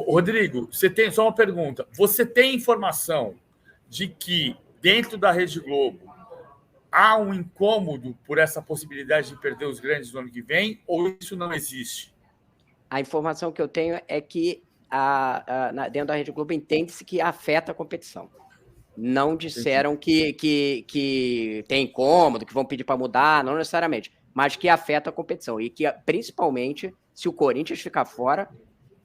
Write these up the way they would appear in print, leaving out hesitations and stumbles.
Rodrigo, você tem só uma pergunta. Você tem informação de que dentro da Rede Globo há um incômodo por essa possibilidade de perder os grandes no ano que vem, ou isso não existe? A informação que eu tenho é que dentro da Rede Globo entende-se que afeta a competição. Não disseram que tem incômodo, que vão pedir para mudar, não necessariamente, mas que afeta a competição. E que, principalmente, se o Corinthians ficar fora,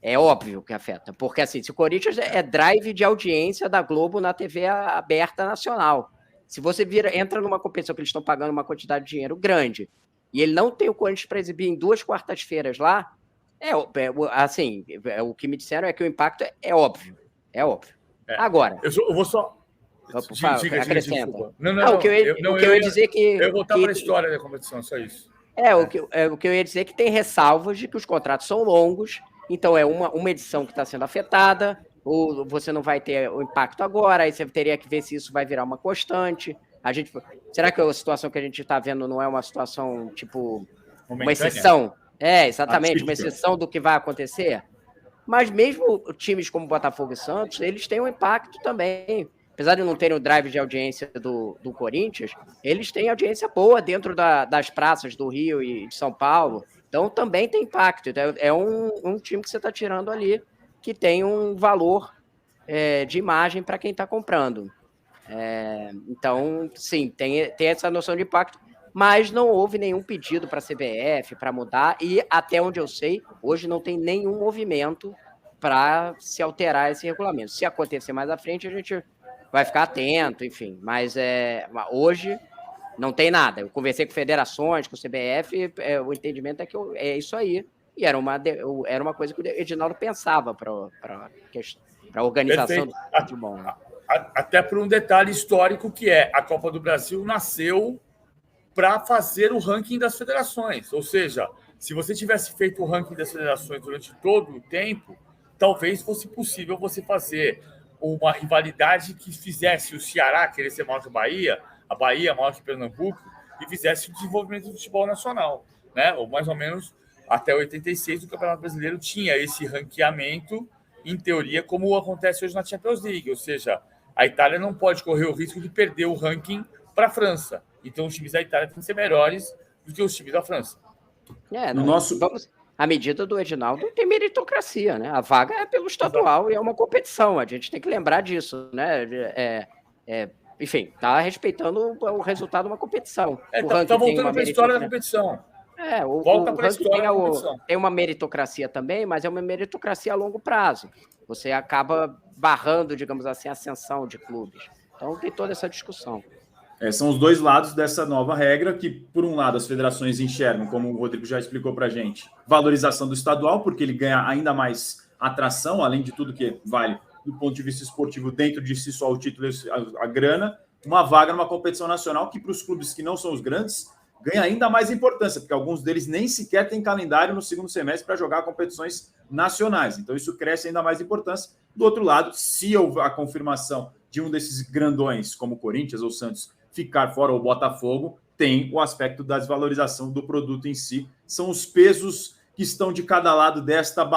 é óbvio que afeta. Porque, assim, se o Corinthians é drive de audiência da Globo na TV aberta nacional. Se você entra numa competição que eles estão pagando uma quantidade de dinheiro grande e ele não tem o Corinthians para exibir em 2 quartas-feiras lá, assim, o que me disseram é que o impacto é óbvio. É óbvio. Agora... Eu vou só... Acrescenta. Não, o que eu ia dizer que... Eu vou voltar para a história da competição, só isso. O que eu ia dizer que tem ressalvas de que os contratos são longos, então é uma edição que está sendo afetada, ou você não vai ter o impacto agora, aí você teria que ver se isso vai virar uma constante. Será que a situação que a gente está vendo não é uma situação, tipo, uma exceção? Exatamente, uma exceção do que vai acontecer. Mas mesmo times como Botafogo e Santos, eles têm um impacto também. Apesar de não terem o drive de audiência do Corinthians, eles têm audiência boa dentro das praças do Rio e de São Paulo. Então, também tem impacto. É um time que você está tirando ali, que tem um valor de imagem para quem está comprando. Então, sim, tem essa noção de impacto, mas não houve nenhum pedido para a CBF para mudar, e até onde eu sei, hoje não tem nenhum movimento para se alterar esse regulamento. Se acontecer mais à frente, a gente vai ficar atento, enfim, mas hoje não tem nada. Eu conversei com federações, com o CBF, o entendimento é que é isso aí, e era uma coisa que o Edinaldo pensava para a organização do futebol. Né? Até por um detalhe histórico que a Copa do Brasil nasceu para fazer o ranking das federações, ou seja, se você tivesse feito o ranking das federações durante todo o tempo, talvez fosse possível você fazer uma rivalidade que fizesse o Ceará querer ser maior que a Bahia maior que Pernambuco, e fizesse o desenvolvimento do futebol nacional, né? Ou mais ou menos até 86 o Campeonato Brasileiro tinha esse ranqueamento, em teoria, como acontece hoje na Champions League, ou seja, a Itália não pode correr o risco de perder o ranking para a França. Então, os times da Itália têm que ser melhores do que os times da França. A medida do Edinaldo tem meritocracia, né? A vaga é pelo estadual e é uma competição. A gente tem que lembrar disso, né? Enfim, tá respeitando o resultado de uma competição. Tá voltando para a história da competição. Volta para a história da competição. Tem uma meritocracia também, mas é uma meritocracia a longo prazo. Você acaba barrando, digamos assim, a ascensão de clubes. Então tem toda essa discussão. São os dois lados dessa nova regra, que, por um lado, as federações enxergam, como o Rodrigo já explicou para a gente, valorização do estadual, porque ele ganha ainda mais atração, além de tudo que vale do ponto de vista esportivo, dentro de si só o título, a grana, uma vaga numa competição nacional que, para os clubes que não são os grandes, ganha ainda mais importância, porque alguns deles nem sequer têm calendário no segundo semestre para jogar competições nacionais. Então, isso cresce ainda mais importância. Do outro lado, se houver a confirmação de um desses grandões, como o Corinthians ou o Santos, ficar fora, ou Botafogo, tem o aspecto da desvalorização do produto em si. São os pesos que estão de cada lado desta balança.